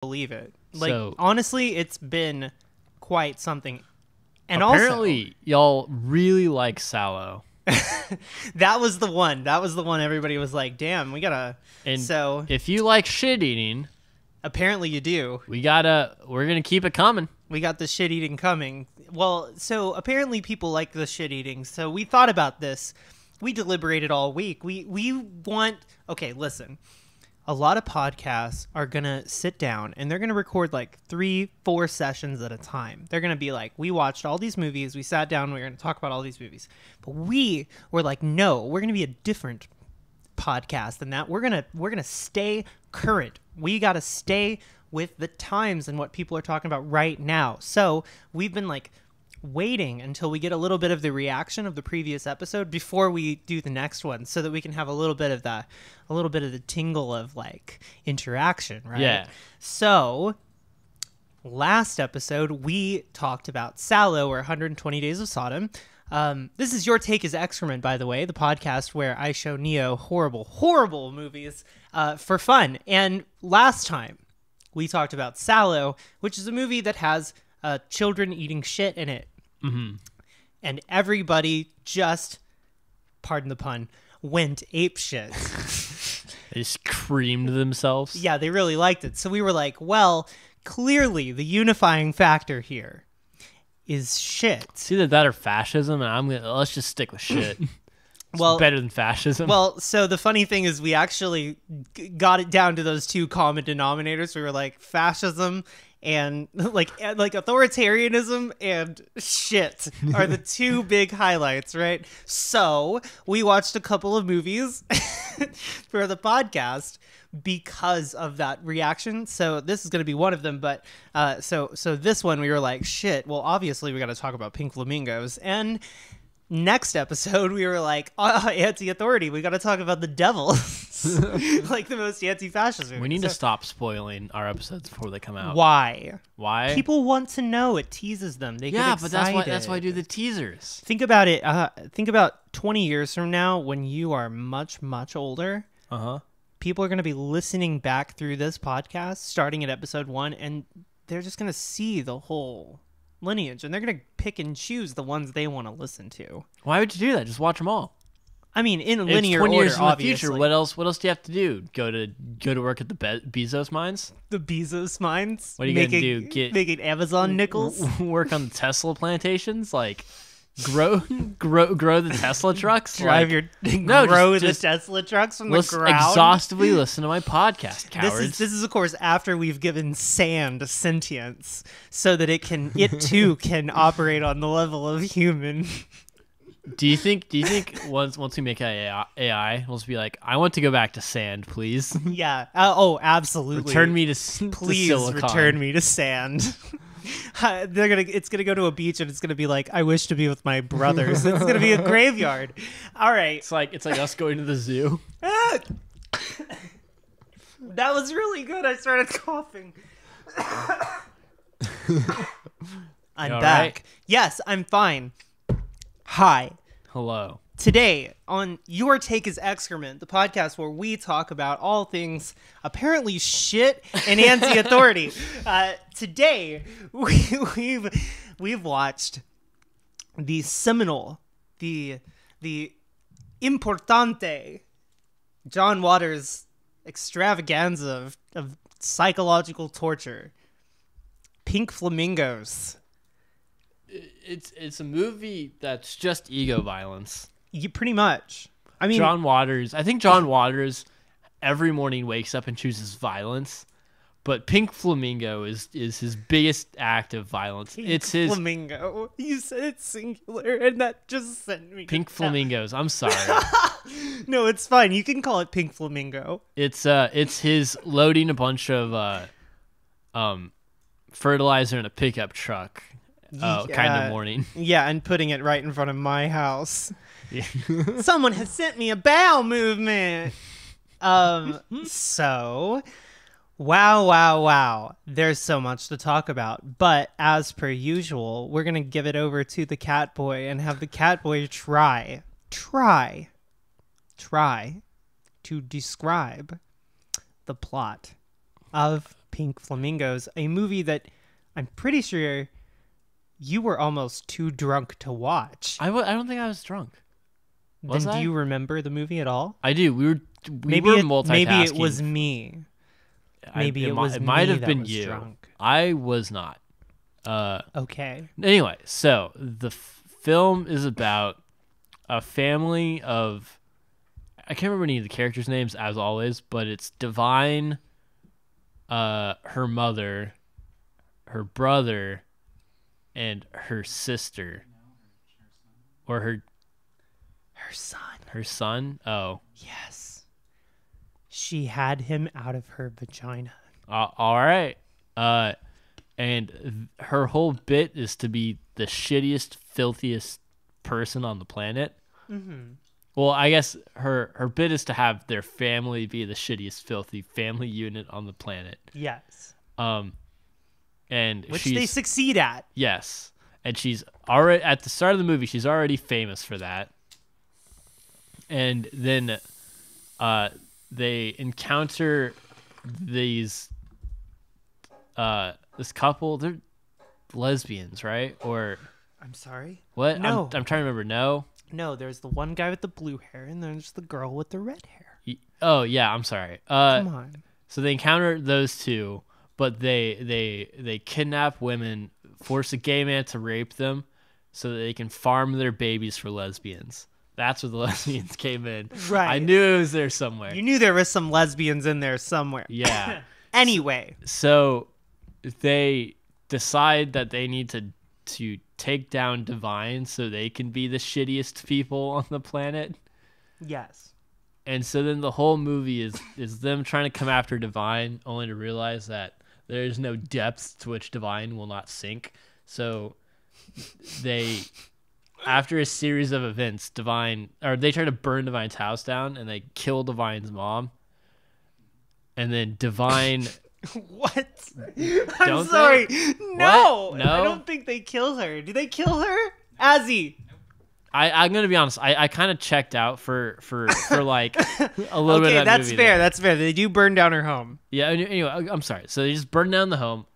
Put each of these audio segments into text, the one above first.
believe it. Like, So, honestly, it's been quite something. And apparently, y'all really like Sallow. that was the one. That was the one everybody was like, damn, we gotta. And so if you like shit eating, apparently you do. we're gonna keep it coming. We got the shit eating coming. Well, so apparently people like the shit eating. So we thought about this. We deliberated all week. We want. Okay, listen. A lot of podcasts are going to sit down and they're going to record like 3-4 sessions at a time. They're going to be like, we watched all these movies. We sat down. We're going to talk about all these movies. But we were like, no, we're going to be a different podcast than that. We're going to stay current. We got to stay with the times and what people are talking about right now. So we've been like waiting until we get a little bit of the reaction of the previous episode before we do the next one, so that we can have a little bit of the tingle of like interaction, right? Yeah. So last episode we talked about Sallow, or 120 Days of Sodom. This is Your Take is Excrement, by the way, the podcast where I show Neo horrible movies for fun. And last time we talked about Sallow, which is a movie that has children eating shit in it. Mm-hmm. And everybody just, pardon the pun, went ape shit. They screamed themselves. Yeah, they really liked it. So we were like, well, clearly the unifying factor here is shit. It's either that or fascism, and let's just stick with shit. It's better than fascism. Well, so the funny thing is we actually got it down to those two common denominators. We were like, fascism and like authoritarianism and shit are the two big highlights, right? So we watched a couple of movies for the podcast because of that reaction. So this is going to be one of them. But so this one we were like, shit, well, obviously we got to talk about Pink Flamingos. And next episode we were like, anti-authority, we got to talk about the devil. Like the most anti-fascist movie. We need to stop spoiling our episodes before they come out. Why? People want to know. It teases them. They get excited. But that's why I do the teasers. Think about it. Think about 20 years from now when you are much older. People are going to be listening back through this podcast starting at episode 1, and they're just going to see the whole lineage, and they're going to pick and choose the ones they want to listen to. Why would you do that? Just watch them all. I mean, in linear 20 order, years in obviously. the future, what else do you have to do? Go to work at the Bezos mines? The Bezos mines? What are you going to do? Making Amazon nickels? Work on the Tesla plantations? Like, grow the Tesla trucks? The Tesla trucks from the ground? Exhaustively listen to my podcast, cowards. This is, of course, after we've given sand sentience so that it too can operate on the level of human. Do you think once we make AI, we'll just be like, I want to go back to sand, please? Yeah. Absolutely. Return me to please silicon. Return me to sand. It's gonna go to a beach and it's gonna be like, I wish to be with my brothers. It's gonna be a graveyard. All right. It's like us going to the zoo. That was really good. I started coughing. I'm back. Right? Yes, I'm fine. Hi. Hello. Today on Your Take is Excrement, the podcast where we talk about all things apparently shit and anti-authority. Today we've watched the seminal, the importante John Waters extravaganza of psychological torture, Pink Flamingos. It's a movie that's just ego violence. Pretty much. I mean, I think John Waters every morning wakes up and chooses violence, but Pink Flamingo is his biggest act of violence. It's his Flamingo. You said it's singular, and that just sent me. Pink Flamingos. I'm sorry. No, it's fine. You can call it Pink Flamingo. It's his loading a bunch of fertilizer in a pickup truck. Kind of morning. Yeah, and putting it right in front of my house. Yeah. Someone has sent me a bowel movement. So, wow. There's so much to talk about. But as per usual, we're going to give it over to the catboy and have the catboy try to describe the plot of Pink Pink Flamingos, a movie that I'm pretty sure you were almost too drunk to watch. I don't think I was drunk. Was then I? Do you remember the movie at all? I do. We were multitasking. Maybe it was me. Maybe it was It might me have been that was you. drunk. I was not. Okay. Anyway, so the film is about a family of, I can't remember any of the characters' names as always, but it's Divine, her mother, her brother, and her sister, or her son. Her son? Oh. Yes. She had him out of her vagina. All right. And her whole bit is to be the shittiest, filthiest person on the planet. Mm-hmm. Well, I guess her bit is to have their family be the shittiest, filthy family unit on the planet. Yes. And which they succeed at. Yes. And she's already, at the start of the movie, she's already famous for that. And then they encounter this couple. They're lesbians, right? Or I'm sorry? what? No. I'm trying to remember. No, there's the one guy with the blue hair, and there's the girl with the red hair. Oh, yeah, I'm sorry. Come on. So they encounter those two, but they kidnap women, force a gay man to rape them so that they can farm their babies for lesbians. That's where the lesbians came in. Right. I knew it was there somewhere. You knew there was some lesbians in there somewhere. Yeah. Anyway. So they decide that they need to take down Divine so they can be the shittiest people on the planet. Yes. And so then the whole movie is them trying to come after Divine, only to realize that there is no depth to which Divine will not sink. So they, after a series of events, they try to burn Divine's house down, and they kill Divine's mom. And then Divine... What? I'm sorry. No. No? I don't think they kill her. Do they kill her? Azzy. I'm gonna be honest. I kind of checked out for like a little bit of that that's movie fair. there. That's fair. They do burn down her home. Yeah. Anyway, I'm sorry. So they just burned down the home.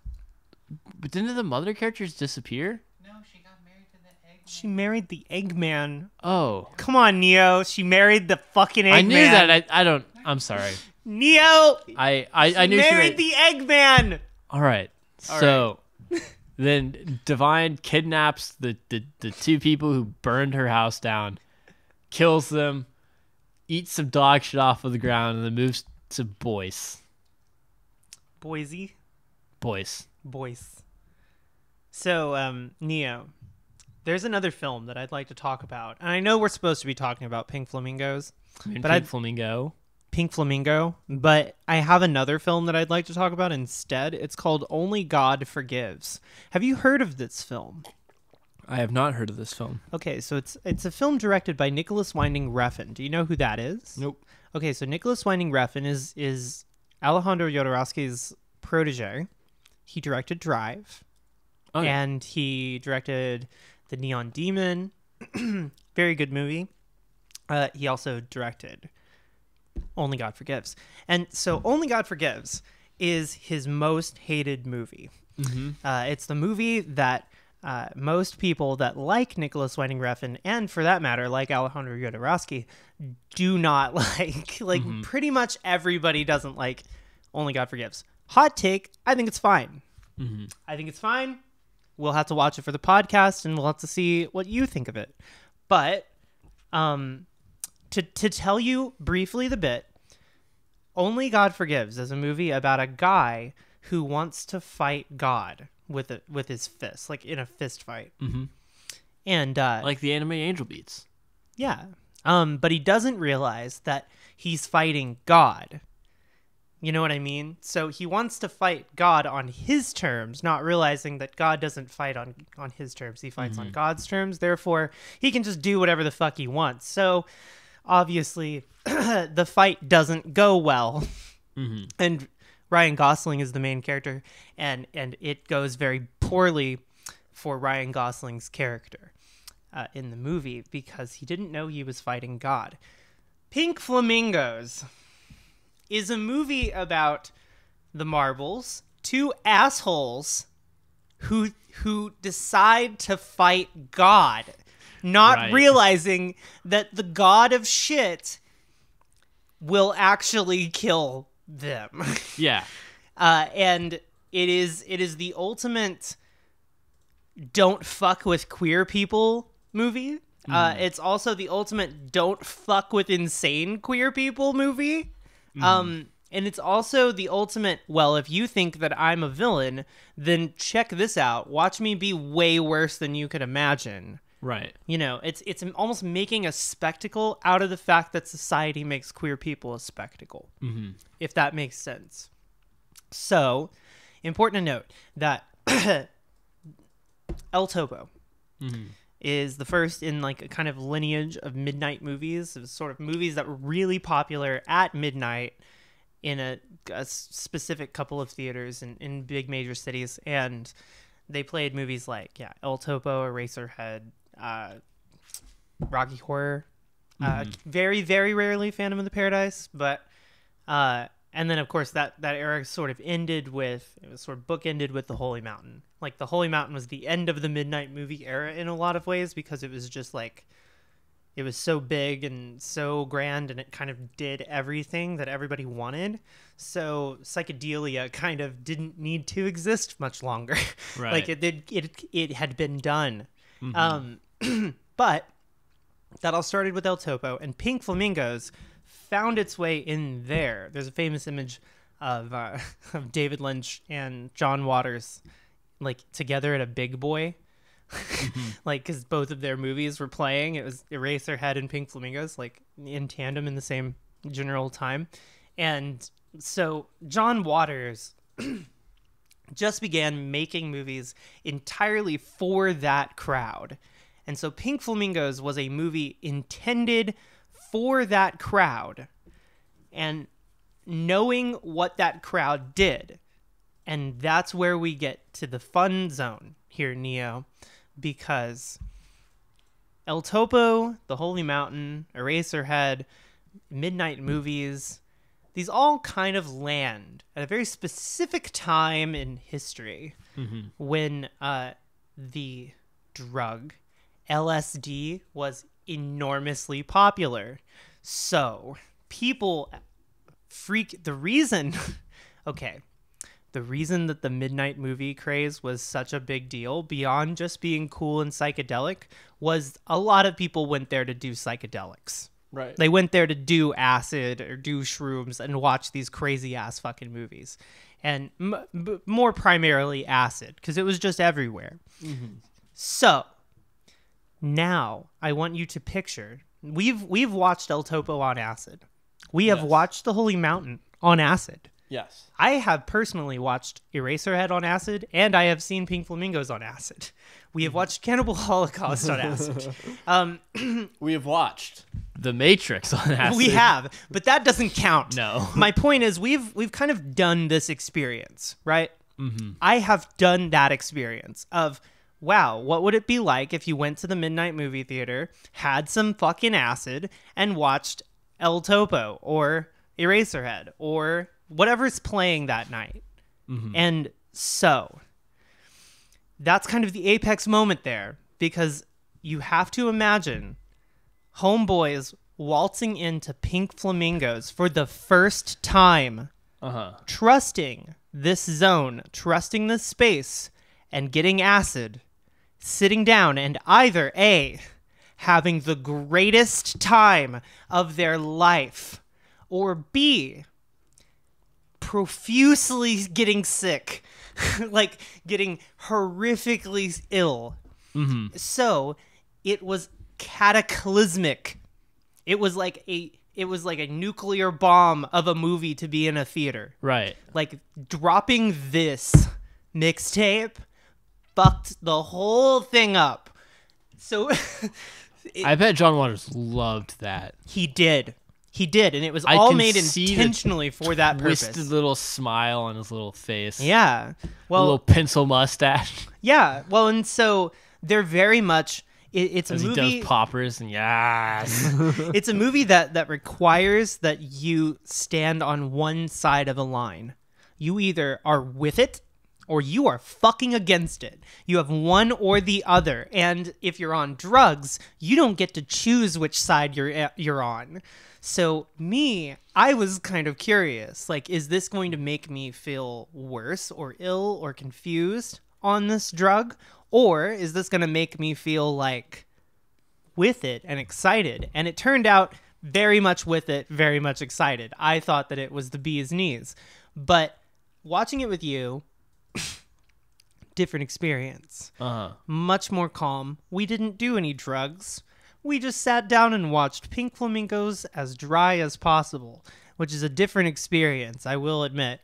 But didn't the mother characters disappear? No, she got married to the Eggman. She married the Eggman. Oh. Come on, Neo. She married the fucking Eggman. I knew that. I don't. I'm sorry. Neo. I knew she married the Eggman. All right. So then Divine kidnaps the two people who burned her house down, kills them, eats some dog shit off of the ground, and then moves to Boise. Boise. Boise. So, Neo, there's another film that I'd like to talk about. And I know we're supposed to be talking about Pink Flamingos. Pink Flamingo, but I have another film that I'd like to talk about instead. It's called Only God Forgives. Have you heard of this film? I have not heard of this film. Okay, so it's a film directed by Nicholas Winding Refn. Do you know who that is? Nope. Okay, so Nicholas Winding Refn is Alejandro Jodorowsky's protege. He directed Drive, and he directed The Neon Demon. Very good movie. He also directed Only God Forgives. And so Only God Forgives is his most hated movie. Mm-hmm. It's the movie that most people that like Nicholas Winding Refn, and for that matter, like Alejandro Jodorowsky, do not like. Pretty much everybody doesn't like Only God Forgives. Hot take, I think it's fine. Mm-hmm. I think it's fine. We'll have to watch it for the podcast, and we'll have to see what you think of it. But to tell you briefly the bit, Only God Forgives is a movie about a guy who wants to fight God with his fist, like in a fist fight. Mm-hmm. And like the anime Angel Beats. Yeah. But he doesn't realize that he's fighting God. You know what I mean? So he wants to fight God on his terms, not realizing that God doesn't fight on his terms. He fights on God's terms. Therefore, he can just do whatever the fuck he wants. So obviously, the fight doesn't go well. Mm-hmm. And Ryan Gosling is the main character, and it goes very poorly for Ryan Gosling's character in the movie because he didn't know he was fighting God. Pink Flamingos is a movie about the marbles two assholes who decide to fight God, not realizing that the god of shit will actually kill them. Yeah. And it is the ultimate don't fuck with queer people movie. It's also the ultimate don't fuck with insane queer people movie. And it's also the ultimate, well, if you think that I'm a villain, then check this out. Watch me be way worse than you could imagine. Right. You know, it's almost making a spectacle out of the fact that society makes queer people a spectacle, if that makes sense. So, important to note that El Topo is the first in like a kind of lineage of midnight movies. It was sort of movies that were really popular at midnight in a specific couple of theaters in big major cities. And they played movies like, El Topo, Eraserhead, Rocky Horror, very, very rarely Phantom of the Paradise, but and then of course that era sort of bookended with the Holy Mountain. Like the Holy Mountain was the end of the midnight movie era in a lot of ways, because it was just like, it was so big and so grand, and it kind of did everything that everybody wanted. So psychedelia kind of didn't need to exist much longer. Right. Like it had been done. But that all started with El Topo, and Pink Flamingos found its way in there. There's a famous image of David Lynch and John Waters like together at a Big Boy. Like, because both of their movies were playing. It was Eraserhead and Pink Flamingos, like in tandem in the same general time. And so John Waters just began making movies entirely for that crowd. And so Pink Flamingos was a movie intended for that crowd, and knowing what that crowd did. And that's where we get to the fun zone here, Neo, because El Topo, The Holy Mountain, Eraserhead, midnight movies, these all kind of land at a very specific time in history when the drug LSD was enormously popular. So people the reason that the midnight movie craze was such a big deal, beyond just being cool and psychedelic, was a lot of people went there to do psychedelics. Right. They went there to do acid or do shrooms and watch these crazy ass fucking movies. And more primarily acid, because it was just everywhere. So now I want you to picture, we've watched El Topo on acid. We have watched The Holy Mountain on acid. Yes. I have personally watched Eraserhead on acid, and I have seen Pink Flamingos on acid. We have watched Cannibal Holocaust on acid. We have watched The Matrix on acid. We have, but that doesn't count. No. My point is, we've kind of done this experience, right? I have done that experience of, wow, what would it be like if you went to the midnight movie theater, had some fucking acid, and watched El Topo or Eraserhead or whatever's playing that night. And so that's kind of the apex moment there, because you have to imagine homeboys waltzing into Pink Flamingos for the first time, trusting this zone, trusting this space, and getting acid, sitting down and either A, having the greatest time of their life, or B, profusely getting sick, like getting horrifically ill. So it was cataclysmic. It was like a nuclear bomb of a movie to be in a theater. Right. Like dropping this mixtape fucked the whole thing up. So I bet John Waters loved that. He did, and it was all made intentionally for that purpose. Twisted little smile on his little face. Yeah. Well, a little pencil mustache. Yeah. Well, and so they're very much. It's a movie. He does poppers and yes. It's a movie that requires that you stand on one side of a line. You either are with it or you are fucking against it. You have one or the other. And if you're on drugs, you don't get to choose which side you're on. So I was kind of curious, like, is this going to make me feel worse or ill or confused on this drug? Or is this going to make me feel like with it and excited? And it turned out very much with it, very much excited. I thought that it was the bee's knees. But watching it with you, different experience. Much more calm. We didn't do any drugs. We just sat down and watched Pink Flamingos as dry as possible, which is a different experience, I will admit.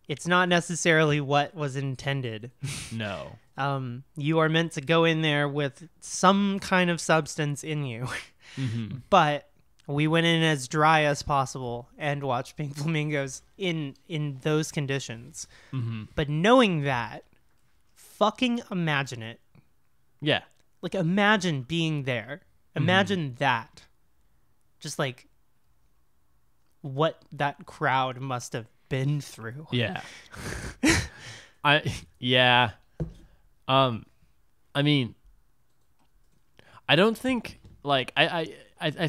It's not necessarily what was intended. No. You are meant to go in there with some kind of substance in you. Mm-hmm. But we went in as dry as possible and watched Pink Flamingos in those conditions. Mm-hmm. But knowing that, fucking imagine it. Yeah. Like, imagine being there. Imagine that. Just like what that crowd must have been through. Yeah. I mean, I don't think like I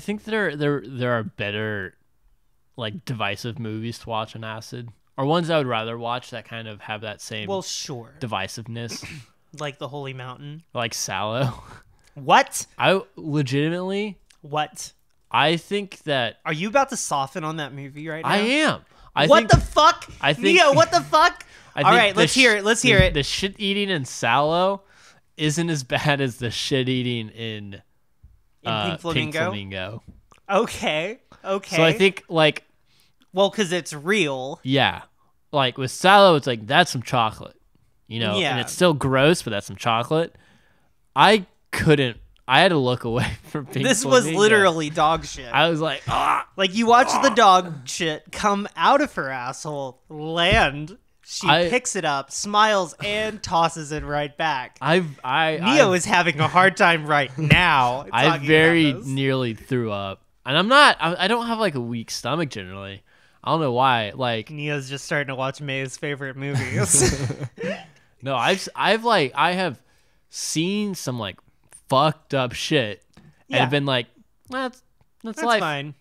think there are better like divisive movies to watch on acid, or ones I would rather watch that kind of have that same sure, divisiveness. Like The Holy Mountain. Like Sallow. What? I legitimately. What? I think that. Are you about to soften on that movie right now? I am. What the fuck? I think. Neo, what the fuck? All right, let's hear it. Let's hear it. The shit eating in Sallow isn't as bad as the shit eating in Pink Flamingo? Pink Flamingo. Okay. So I think like. Well, because it's real. Yeah. Like with Sallow, it's like, that's some chocolate. You know, Yeah. and it's still gross, but that's some chocolate. I had to look away from Pink This was Flamingo. literally dog shit. I was like, Like, you watch the dog shit come out of her asshole, land. She picks it up, smiles, and tosses it right back. Neo is having a hard time right now. I very nearly threw up. And I don't have like a weak stomach generally. I don't know why. Like, Neo's just starting to watch May's favorite movies. no, I have seen some like fucked up shit and have been like, that's life. Fine.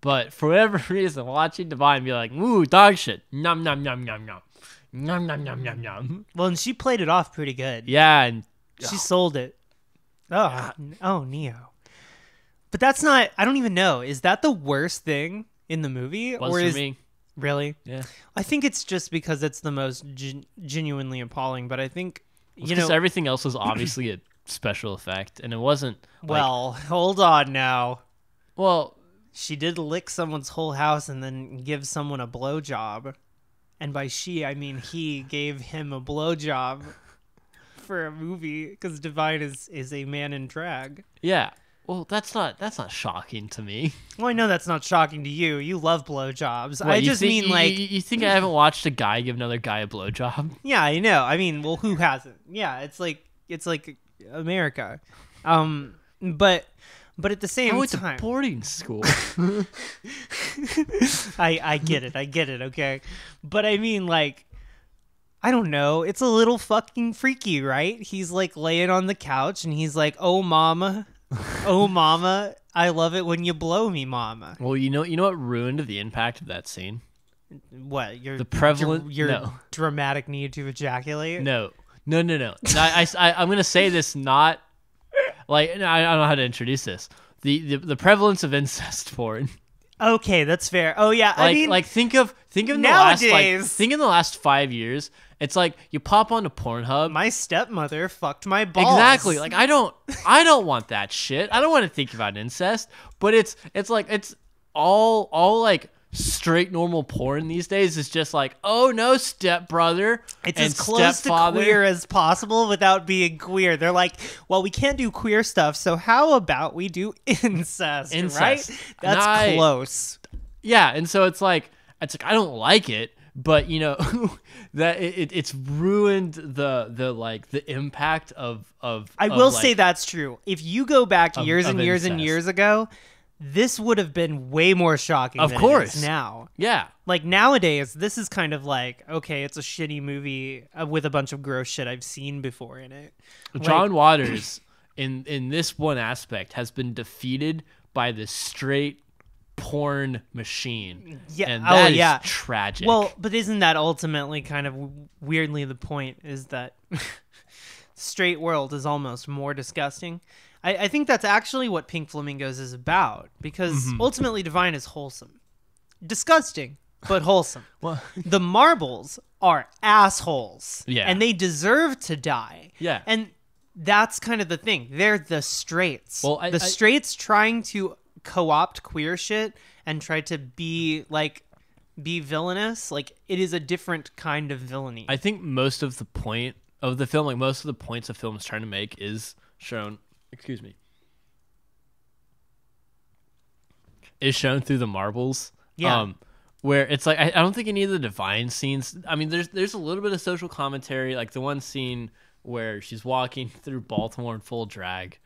But for whatever reason, watching Divine be like, ooh, dog shit. Nom nom nom nom nom. Nom nom nom nom nom. Well, and she played it off pretty good. Yeah, and she sold it. Oh, Neo. But that's not, I don't even know. Is that the worst thing in the movie? Was for me. Really? Yeah. I think it's just because it's the most genuinely appalling, but I think, because everything else was obviously a special effect, and it wasn't. Well, hold on now. Well, she did lick someone's whole house and then give someone a blowjob. And by she, I mean he gave him a blowjob for a movie, because Divine is a man in drag. Yeah. Well, that's not shocking to me. Well, I know that's not shocking to you. You love blowjobs. What, I just mean you think I haven't watched a guy give another guy a blowjob? Yeah, I know. I mean, well, who hasn't? Yeah, it's like America. But at the same time, I went to boarding school. I get it. Okay, but I mean, like, I don't know. It's a little fucking freaky, right? He's like laying on the couch and he's like, "Oh, mama." Oh, mama, I love it when you blow me, mama. Well, you know what ruined the impact of that scene? What? The prevalent your dramatic need to ejaculate? No. I'm gonna say this not like I don't know how to introduce this. The prevalence of incest porn. Okay, that's fair. Oh yeah, I mean, like think of nowadays, think in the last 5 years. It's like you pop onto Pornhub. My stepmother fucked my balls. Exactly. Like I don't want that shit. I don't want to think about incest. But it's like it's all like straight normal porn these days is just like, oh no, stepbrother. It's as close to queer as possible without being queer. They're like, well, we can't do queer stuff, so how about we do incest. Right? That's close. Yeah, and so it's like I don't like it. But you know that it's ruined the impact of I will say that's true. If you go back years and years and years ago, this would have been way more shocking Of than course. it is now. Yeah. Like nowadays, this is kind of like, okay, it's a shitty movie with a bunch of gross shit I've seen before in it. John Waters, in this one aspect, has been defeated by the straight porn machine. Yeah. And that is yeah. tragic. Well, but isn't that ultimately kind of weirdly the point, is that straight world is almost more disgusting? I think that's actually what Pink Flamingos is about, because ultimately Divine is wholesome. Disgusting, but wholesome. Well, The marbles are assholes. Yeah. And they deserve to die. Yeah. And that's kind of the thing. They're the straights. Well, the straights trying to co-opt queer shit and try to be villainous. Like, it is a different kind of villainy. I think most of the point of the film, like most of the points the film is trying to make, is shown. Excuse me. Is shown through the marbles. Yeah. Where it's like I don't think any of the Divine scenes. I mean, there's a little bit of social commentary, like the one scene where she's walking through Baltimore in full drag.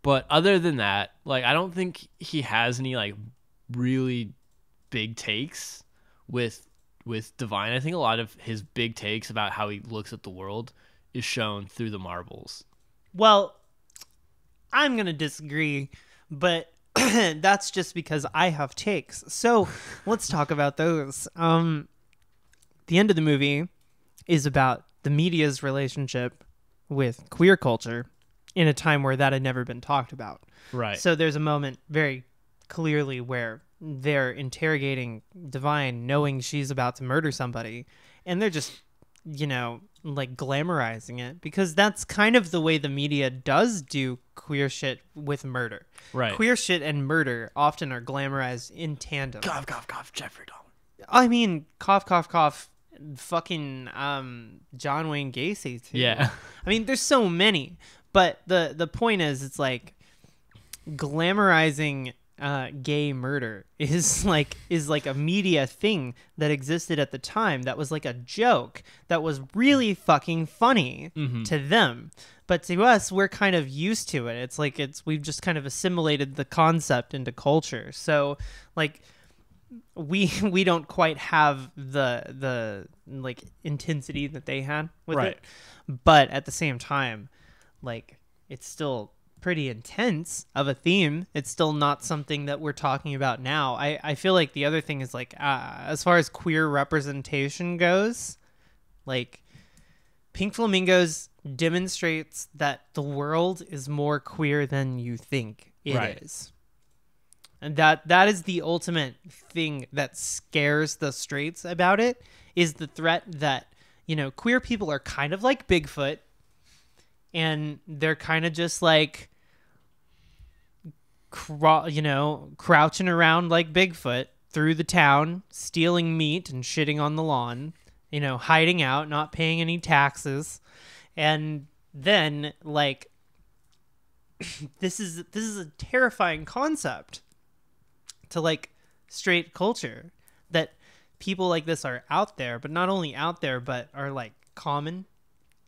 But other than that, like I don't think he has any like really big takes with Divine. I think a lot of his big takes about how he looks at the world is shown through the marbles. Well, I'm going to disagree, but that's just because I have takes. So let's talk about those. The end of the movie is about the media's relationship with queer culture in a time where that had never been talked about. Right. So there's a moment very clearly where they're interrogating Divine, knowing she's about to murder somebody, and they're just, like glamorizing it, because that's kind of the way the media does do queer shit with murder. Right. Queer shit and murder often are glamorized in tandem. Cough, cough, cough, Jeffrey Dahmer. I mean, cough, cough, cough, fucking John Wayne Gacy too. Yeah. I mean, there's so many, but the point is, it's like glamorizing gay murder is like a media thing that existed at the time, that was like a joke that was really fucking funny to them, but to us, we're kind of used to it. It's like we've just kind of assimilated the concept into culture. So like we don't quite have the like intensity that they had with Right. it, but at the same time, like, it's still pretty intense of a theme. It's still not something that we're talking about now. I feel like the other thing is, like, as far as queer representation goes, like, Pink Flamingos demonstrates that the world is more queer than you think it is. And that is the ultimate thing that scares the straights about it, is the threat that, queer people are kind of like Bigfoot, and they're kind of just like, crouching around like Bigfoot through the town, stealing meat and shitting on the lawn, hiding out, not paying any taxes. And then, like, this is a terrifying concept to, like, straight culture, that people like this are out there, but not only out there, but are, like, common.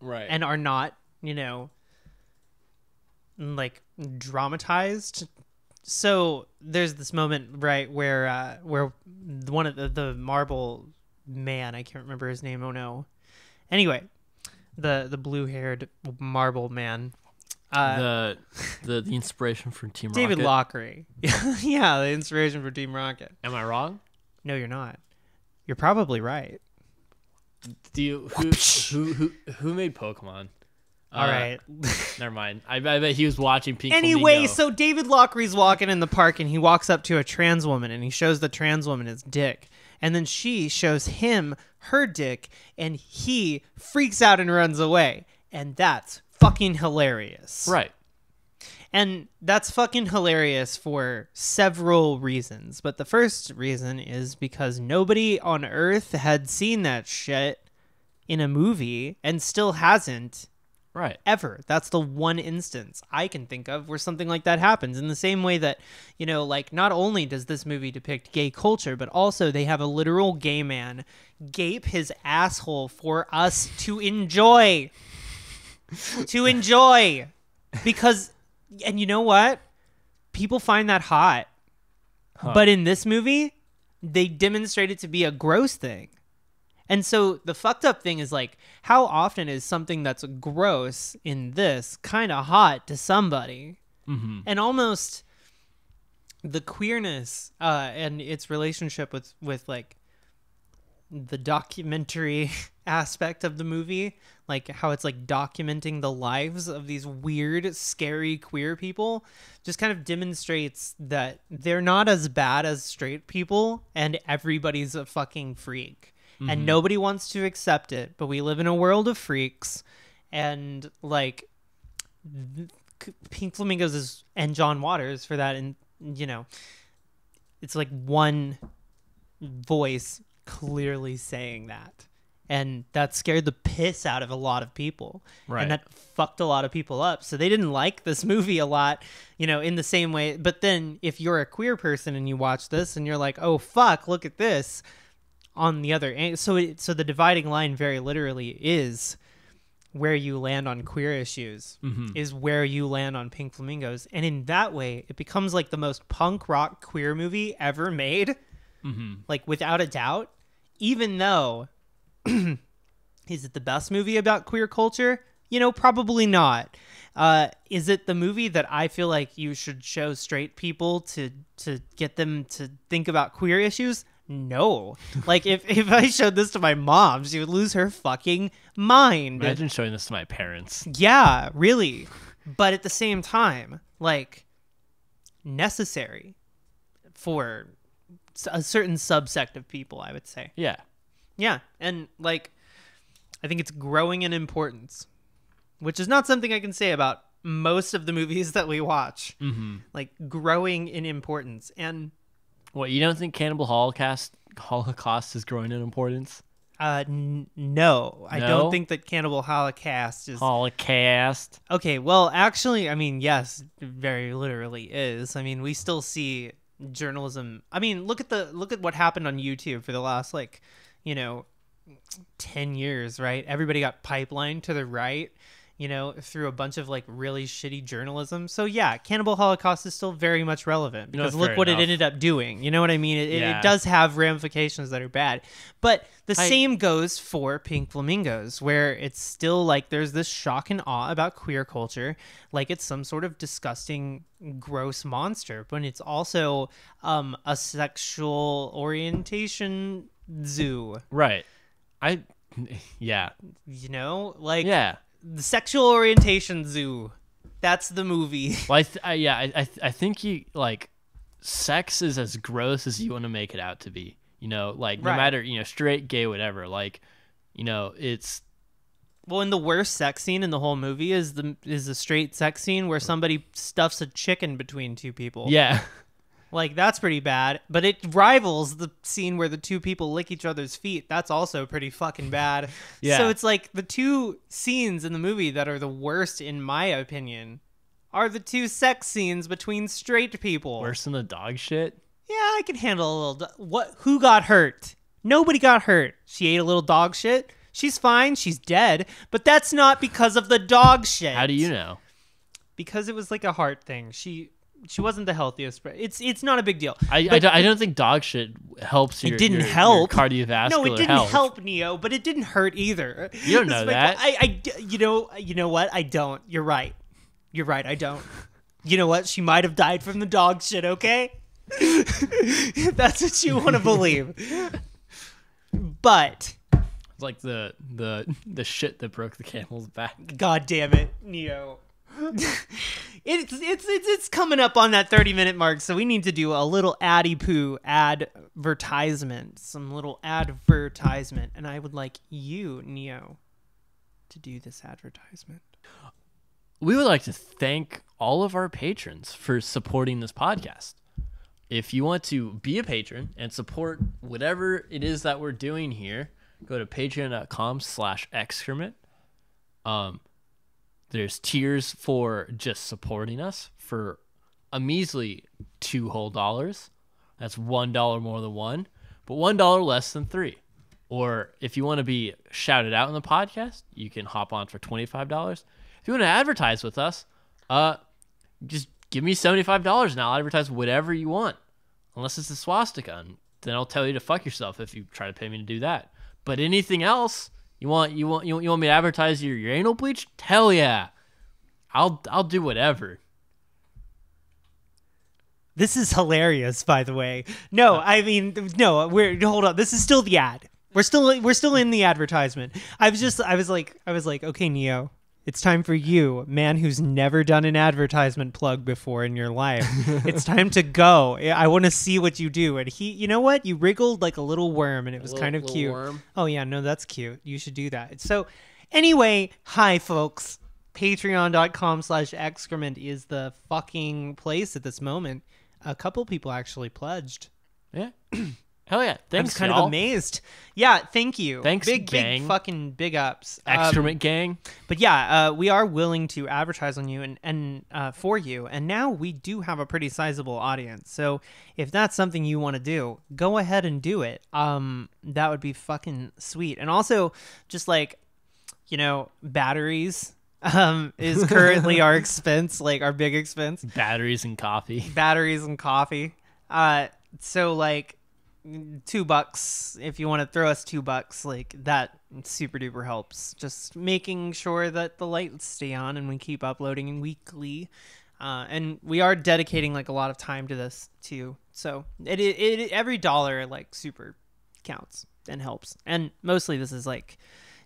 Right. And are not, like, dramatized. So there's this moment, right, where one of the marble man, I can't remember his name. Oh no. Anyway, the blue-haired marble man. The inspiration for Team David Rocket. Lockery. Yeah, the inspiration for Team Rocket. Am I wrong? No, you're not. You're probably right. Do you who made Pokemon? All right. Never mind. I bet he was watching Pink Anyway, Flamingo. so David Lockery's walking in the park, and he walks up to a trans woman, and he shows the trans woman his dick. And then she shows him her dick, and he freaks out and runs away. And that's fucking hilarious. Right. And that's fucking hilarious for several reasons. But the first reason is because nobody on Earth had seen that shit in a movie, and still hasn't. Right. Ever. That's the one instance I can think of where something like that happens. In the same way that, like, not only does this movie depict gay culture, but also they have a literal gay man gape his asshole for us to enjoy. To enjoy. Because, and you know what? People find that hot. But in this movie, they demonstrate it to be a gross thing. And so the fucked up thing is like, how often is something that's gross in this kind of hot to somebody? Mm-hmm. And almost the queerness and its relationship with like the documentary aspect of the movie, like how it's like documenting the lives of these weird, scary queer people, just kind of demonstrates that they're not as bad as straight people and everybody's a fucking freak. And nobody wants to accept it, but we live in a world of freaks, and like Pink Flamingos is, and John Waters for that, and you know, it's like one voice clearly saying that, and that scared the piss out of a lot of people, right? And that fucked a lot of people up, so they didn't like this movie a lot, you know, in the same way. But then if you're a queer person and you watch this and you're like, oh fuck, look at this, on the other end, so the dividing line very literally is where you land on queer issues, is where you land on Pink Flamingos. And in that way, it becomes like the most punk rock queer movie ever made, like without a doubt. Even though, is it the best movie about queer culture? You know, probably not. Is it the movie that I feel like you should show straight people to get them to think about queer issues? No. Like, if I showed this to my mom, she would lose her fucking mind. Imagine showing this to my parents. Yeah, really. But at the same time, like, necessary for a certain subsect of people, I would say. Yeah. Yeah, and, like, I think it's growing in importance, which is not something I can say about most of the movies that we watch. Like, growing in importance. And what, you don't think Cannibal Holocaust is growing in importance? No, I don't think that Cannibal Holocaust is... Holocaust. Okay, well, actually, I mean, yes, very literally is. I mean, we still see journalism. I mean, look at what happened on YouTube for the last, like, you know, 10 years, right? Everybody got pipelined to the right, you know, through a bunch of like really shitty journalism. So yeah, Cannibal Holocaust is still very much relevant because look what it ended up doing. You know what I mean? It does have ramifications that are bad, but the same goes for Pink Flamingos, where it's still like there's this shock and awe about queer culture, like it's some sort of disgusting, gross monster, but it's also a sexual orientation zoo. Right. You know, like the sexual orientation zoo. That's the movie. Well, I think you like sex is as gross as you want to make it out to be. You know, like no matter, you know, straight, gay, whatever. Like, you know, it's and the worst sex scene in the whole movie is the straight sex scene where somebody stuffs a chicken between two people. Yeah. Like, that's pretty bad, but it rivals the scene where the two people lick each other's feet. That's also pretty fucking bad. Yeah. So it's like the two scenes in the movie that are the worst, in my opinion, are the two sex scenes between straight people. Worse than the dog shit? Yeah, I can handle a little... Who got hurt? Nobody got hurt. She ate a little dog shit. She's fine. She's dead. But that's not because of the dog shit. How do you know? Because it was like a heart thing. She wasn't the healthiest, but it's not a big deal. I don't think dog shit helps your, it didn't your help. cardiovascular No, it didn't health. help, Neo, but it didn't hurt either. You don't know that. You know what? I don't. You're right. I don't. You know what? She might have died from the dog shit, okay? If that's what you want to believe. But it's like the shit that broke the camel's back. God damn it, Neo. It's coming up on that 30-minute mark, so we need to do a little advertisement, some little advertisement, and I would like you, Neo, to do this advertisement. We would like to thank all of our patrons for supporting this podcast. If you want to be a patron and support whatever it is that we're doing here, go to patreon.com/excrement. There's tiers for just supporting us for a measly $2 whole. That's $1 more than one, but $1 less than $3. Or if you want to be shouted out in the podcast, you can hop on for $25. If you want to advertise with us, just give me $75 and I'll advertise whatever you want. unless it's a swastika. And then I'll tell you to fuck yourself if you try to pay me to do that. But anything else, you want me to advertise your anal bleach? Hell yeah, I'll do whatever. This is hilarious, by the way. No, I mean, no. Hold on. This is still the ad. We're still in the advertisement. I was like, okay, Neo, it's time for you, man who's never done an advertisement plug before in your life. It's time to go. I want to see what you do. And you know what? You wriggled like a little worm, and it was kind of cute. Worm. Oh yeah, no, that's cute. You should do that. So, anyway, hi folks. Patreon.com/excrement is the fucking place at this moment. A couple people actually pledged. Yeah. Hell yeah. Thanks, I'm kind y'all. of amazed. Yeah, thank you. Thanks, big gang. fucking big ups. Excrement gang. But yeah, we are willing to advertise on you and for you. And now we do have a pretty sizable audience. So if that's something you want to do, go ahead and do it. That would be fucking sweet. And also just like, batteries is currently our expense, like our big expense. Batteries and coffee. So like $2 if you want to throw us $2, like that super duper helps. Just making sure that the lights stay on and we keep uploading weekly. And we are dedicating like a lot of time to this too. So it every dollar like super counts and helps. And mostly this is like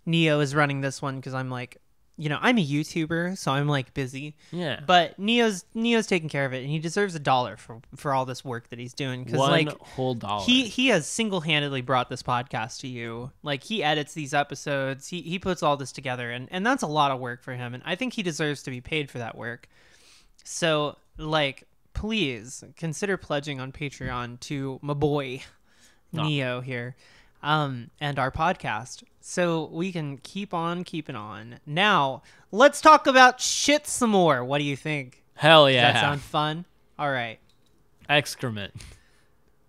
Neo is running this one because I'm like, I'm a YouTuber, so I'm like busy. Yeah. But Neo's taking care of it, and he deserves $1 for all this work that he's doing. Because like whole dollar. He has single-handedly brought this podcast to you. Like he edits these episodes, he puts all this together, and that's a lot of work for him. And I think he deserves to be paid for that work. So like, please consider pledging on Patreon to my boy Neo here, and our podcast. So we can keep on keeping on. Now, let's talk about shit some more. What do you think? Hell yeah. Does that sound fun? All right. Excrement.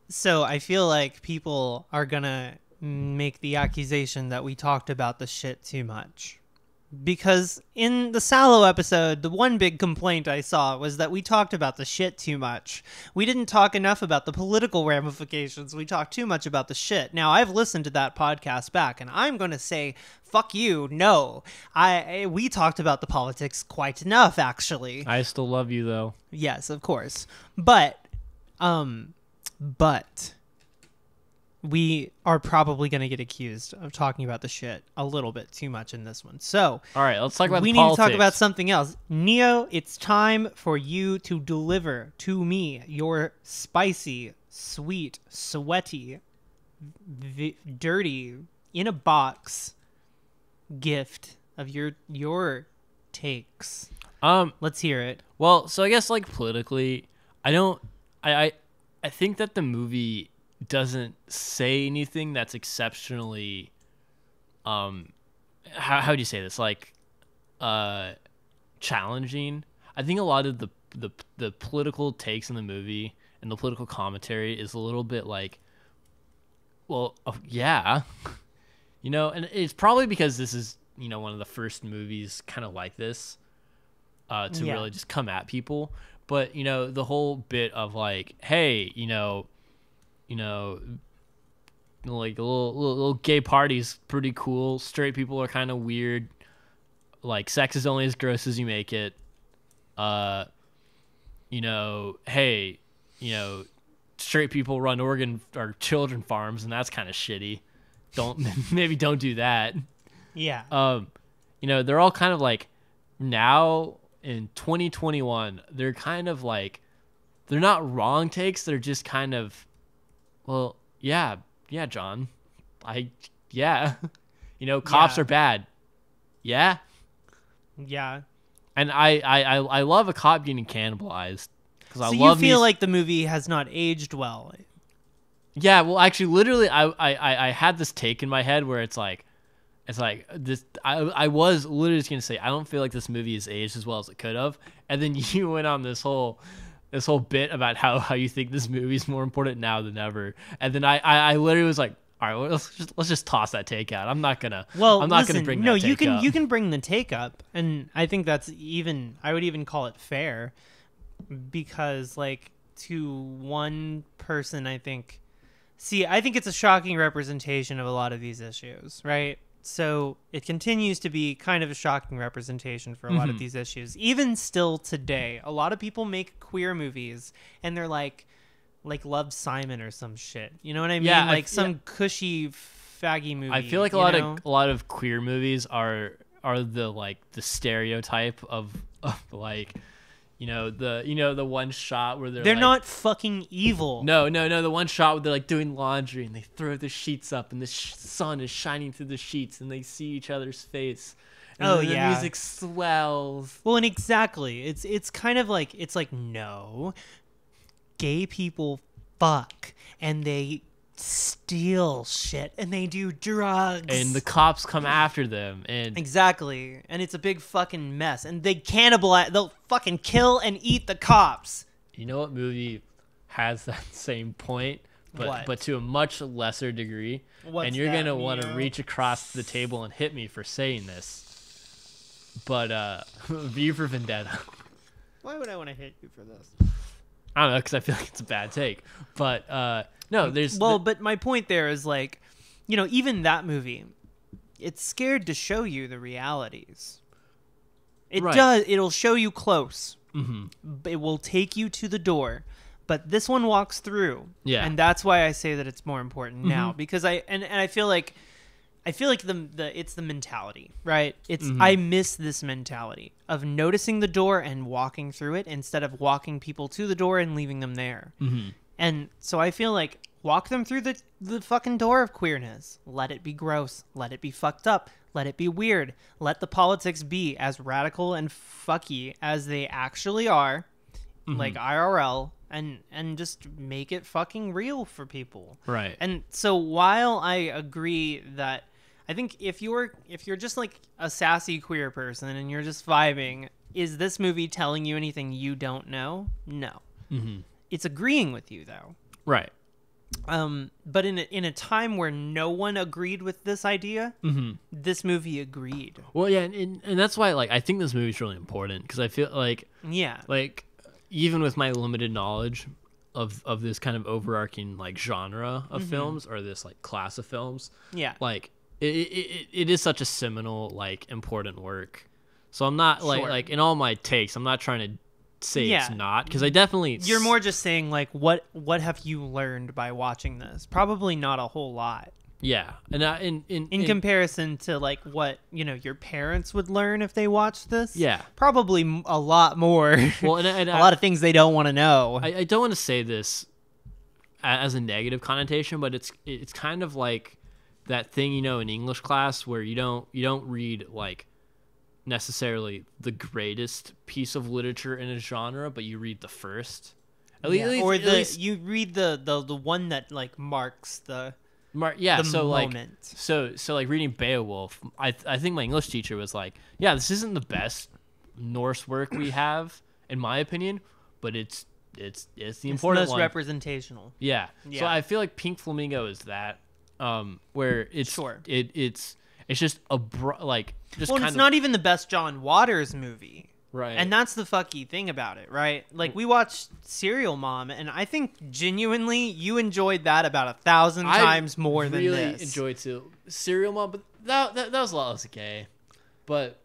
So I feel like people are going to make the accusation that we talked about the shit too much. Because in the Sallow episode, the one big complaint I saw was that we talked about the shit too much. We didn't talk enough about the political ramifications. We talked too much about the shit. Now, I've listened to that podcast back, and I'm going to say, fuck you, no. We talked about the politics quite enough, actually. I still love you, though. Yes, of course. But we are probably going to get accused of talking about the shit a little bit too much in this one. So, all right, let's talk about we the need politics. to talk about something else. Neo, it's time for you to deliver to me your spicy, sweet, sweaty, dirty, in a box gift of your takes. Let's hear it. Well, so I guess like politically, I think that the movie doesn't say anything that's exceptionally how do you say this, like challenging. I think a lot of the political takes in the movie and the political commentary is a little bit like, well, yeah, and it's probably because this is one of the first movies kind of like this to really just come at people. But the whole bit of like, hey, like a little gay party's pretty cool. Straight people are kind of weird. Like, sex is only as gross as you make it. Hey, straight people run organ or children farms, and that's kind of shitty. Maybe don't do that. Yeah. They're all kind of like, now in 2021, they're kind of like, they're not wrong takes. They're just kind of, well, yeah, John. Cops are bad. Yeah. Yeah. And I love a cop getting cannibalized. So you feel like the movie has not aged well. Yeah, well, actually, literally, I had this take in my head where it's like this. I was literally just gonna say, I don't feel like this movie has aged as well as it could have, and then you went on this whole bit about how you think this movie is more important now than ever, and then I literally was like, all right, well, let's just toss that take out. I'm not gonna bring that take up. You can bring the take up, and I think that's I would even call it fair, because like to one person, I think. See, I think it's a shocking representation of a lot of these issues, right? So it continues to be kind of a shocking representation for a lot of these issues. Even still today, a lot of people make queer movies and they're like Love, Simon or some shit. You know what I mean? Yeah, like some cushy faggy movie. I feel like a lot of queer movies are the like the stereotype of like the one shot where they're like, not fucking evil. No, the one shot where they're like doing laundry and they throw the sheets up and the sun is shining through the sheets and they see each other's face. And Oh, then yeah. the music swells. Well, and exactly. It's kind of like, it's like, no, gay people fuck and they steal shit and they do drugs And the cops come after them and exactly, and it's a big fucking mess and they cannibalize, they'll fucking kill and eat the cops. you know what movie has that same point What? but to a much lesser degree? What's and you're that, gonna want to Neo? reach across the table and hit me for saying this, but V for Vendetta. Why would I want to hit you for this? I don't know, because I feel like it's a bad take, but no, there's But my point there is like, even that movie, it's scared to show you the realities. It Right. does. It'll show you close. It will take you to the door. But this one walks through. Yeah. And that's why I say that it's more important now, because I feel like it's the mentality, right? It's I miss this mentality of noticing the door and walking through it instead of walking people to the door and leaving them there. And so I feel like walk them through the fucking door of queerness. Let it be gross. Let it be fucked up. Let it be weird. Let the politics be as radical and fucky as they actually are, like IRL, and just make it fucking real for people. Right. And so while I agree that I think if you're just like a sassy queer person and you're just vibing, is this movie telling you anything you don't know? No. It's agreeing with you though. Right. But in a time where no one agreed with this idea, this movie agreed. Well, yeah, and that's why like I think this movie's really important, because I feel like Yeah. even with my limited knowledge of this kind of overarching like genre of films, or this like class of films, Yeah. like it is such a seminal, like, important work. So I'm not Sure. like in all my takes, I'm not trying to say Yeah. it's not, because I definitely You're more just saying like what have you learned by watching this? Probably not a whole lot. yeah, and In comparison to like what your parents would learn if they watched this, Yeah. probably a lot more. well, and a lot of things they don't want to know. I don't want to say this as a negative connotation, but it's kind of like that thing in English class where you don't read like necessarily the greatest piece of literature in a genre, but you read the first. At least You read the one that like marks the yeah. the So moment. like reading Beowulf, I think my English teacher was like, yeah, this isn't the best Norse work we have in my opinion, but it's the It's important most one. representational. Yeah. So Yeah. I feel like Pink Flamingo is that, where it's Sure. it's just like just Well, kind it's of not even the best John Waters movie. right. And that's the fucky thing about it, right? Like, we watched Serial Mom, and I think genuinely you enjoyed that about 1,000 times more than really this. enjoyed Serial Mom, but that was a lot less gay. But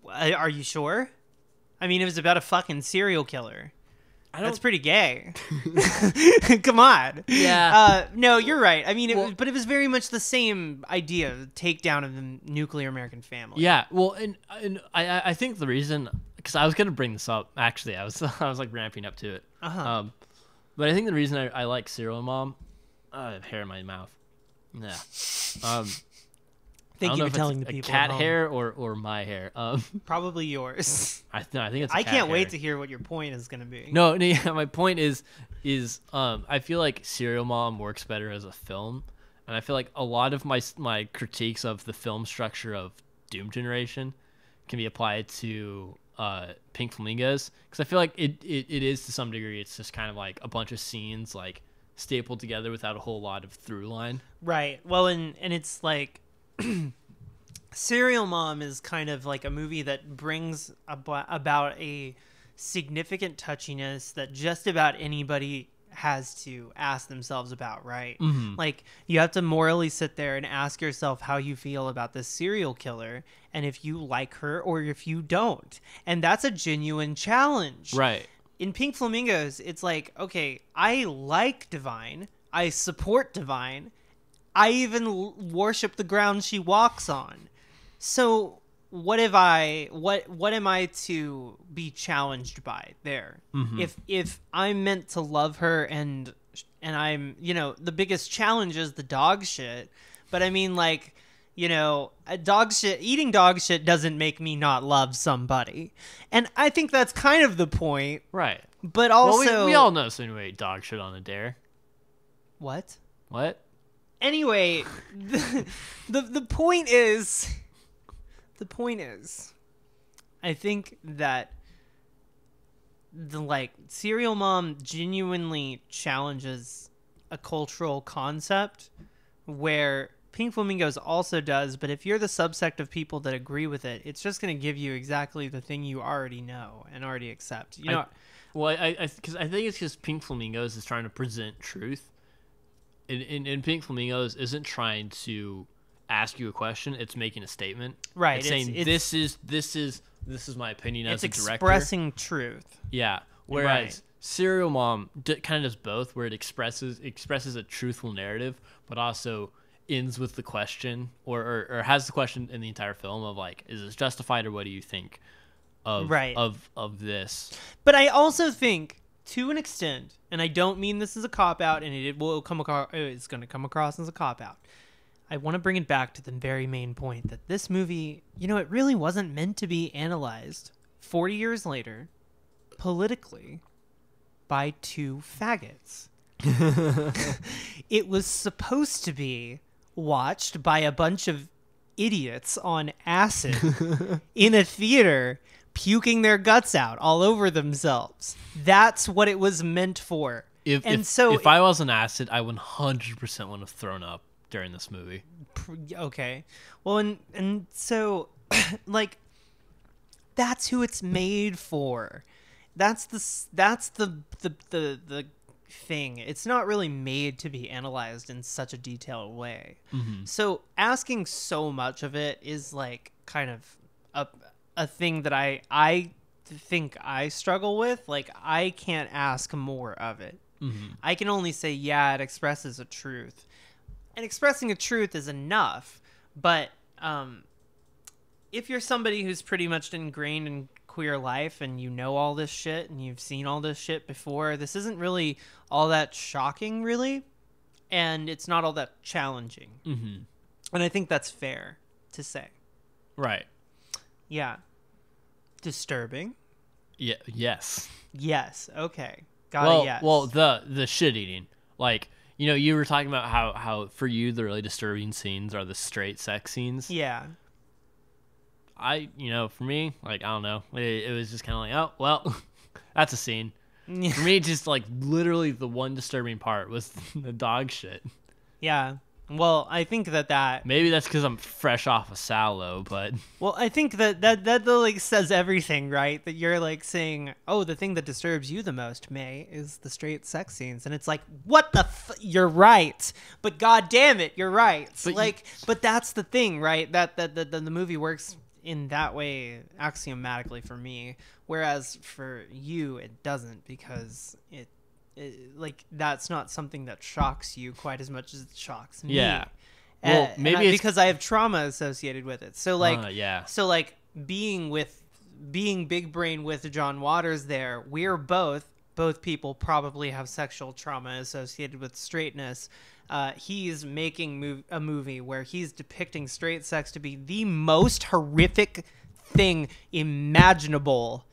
Are you sure? I mean, it was about a fucking serial killer. That's pretty gay. Come on. Yeah. No, you're right. I mean, but it was very much the same idea, takedown of the nuclear American family. Yeah. Well, and I think the reason, because I was gonna bring this up actually, I was like ramping up to it. But I think the reason I like Serial Mom, I have hair in my mouth. Yeah. Thank I don't you know for if telling it's the a people. cat at home. hair or my hair. Probably yours. I think it's. I cat can't hair. wait to hear what your point is going to be. No, yeah, my point is I feel like Serial Mom works better as a film, and I feel like a lot of my critiques of the film structure of Doom Generation can be applied to Pink Flamingos, because I feel like it is to some degree. It's just kind of like a bunch of scenes like stapled together without a whole lot of through line. Right. Well, and it's like Serial Mom is kind of like a movie that brings about a significant touchiness that just about anybody has to ask themselves about, right? Like, you have to morally sit there and ask yourself how you feel about this serial killer and if you like her or if you don't. And that's a genuine challenge. Right. In Pink Flamingos, it's like, okay, I like Divine. I support Divine. I even worship the ground she walks on. So what am I to be challenged by there? If I'm meant to love her and I'm, the biggest challenge is the dog shit, but I mean, like, eating dog shit doesn't make me not love somebody. And I think that's kind of the point. Right. But also, well, we all know someone who ate dog shit on a dare. What? Anyway, the point is, I think that the Serial Mom genuinely challenges a cultural concept where Pink Flamingos also does, but if you're the subsect of people that agree with it, it's just going to give you exactly the thing you already know and already accept. I think it's because Pink Flamingos is trying to present truth. And Pink Flamingos isn't trying to ask you a question; it's making a statement. Right. It's saying this is my opinion as a director. It's expressing truth. Yeah. Whereas Serial Mom kind of does both, where it expresses a truthful narrative, but also ends with the question or has the question in the entire film of like, is this justified or what do you think of this? But I also think, to an extent, and I don't mean this as a cop-out, and it's going to come across as a cop-out. I want to bring it back to the very main point that this movie, it really wasn't meant to be analyzed 40 years later, politically, by two faggots. It was supposed to be watched by a bunch of idiots on acid in a theater, puking their guts out all over themselves. That's what it was meant for. If I was on acid, I 100% would have thrown up during this movie. Okay. Well, and so like, that's who it's made for. That's the thing. It's not really made to be analyzed in such a detailed way. So asking so much of it is like kind of a thing that I think I struggle with. Like, I can't ask more of it. I can only say, yeah, it expresses a truth. And expressing a truth is enough. But if you're somebody who's pretty much ingrained in queer life and you know all this shit and you've seen all this shit before, this isn't really all that shocking, really. And it's not all that challenging. And I think that's fair to say. Right. Yeah. Disturbing? Yeah. Yes. Yes. Okay. Got it. Yes. Well, the shit eating. Like, you were talking about how for you the really disturbing scenes are the straight sex scenes. Yeah. For me, like, I don't know. It was just kind of like, oh, well, that's a scene. For me, just like literally the one disturbing part was the dog shit. Yeah. Well, I think that maybe that's because I'm fresh off of Sallow, but I think that like says everything, right? That you're like saying, oh, the thing that disturbs you the most, May, is the straight sex scenes, and it's like, what the you're right, but god damn it, you're right. But that's the thing, right? That the movie works in that way axiomatically for me, whereas for you it doesn't, because it like, that's not something that shocks you quite as much as it shocks me. Yeah. Well, maybe it's because I have trauma associated with it. So like, yeah. So like being big brain with John Waters there, we're both people probably have sexual trauma associated with straightness. He's making a movie where he's depicting straight sex to be the most horrific thing imaginable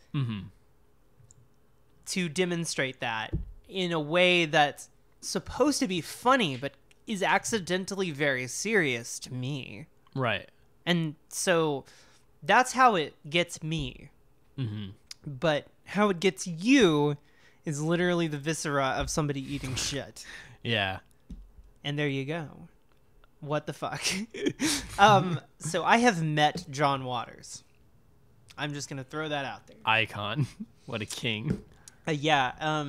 to demonstrate that in a way that's supposed to be funny, but is accidentally very serious to me. Right. And so that's how it gets me. But how it gets you is literally the viscera of somebody eating shit. Yeah. And there you go. What the fuck? So I have met John Waters. I'm just gonna throw that out there. Icon. What a king. Yeah.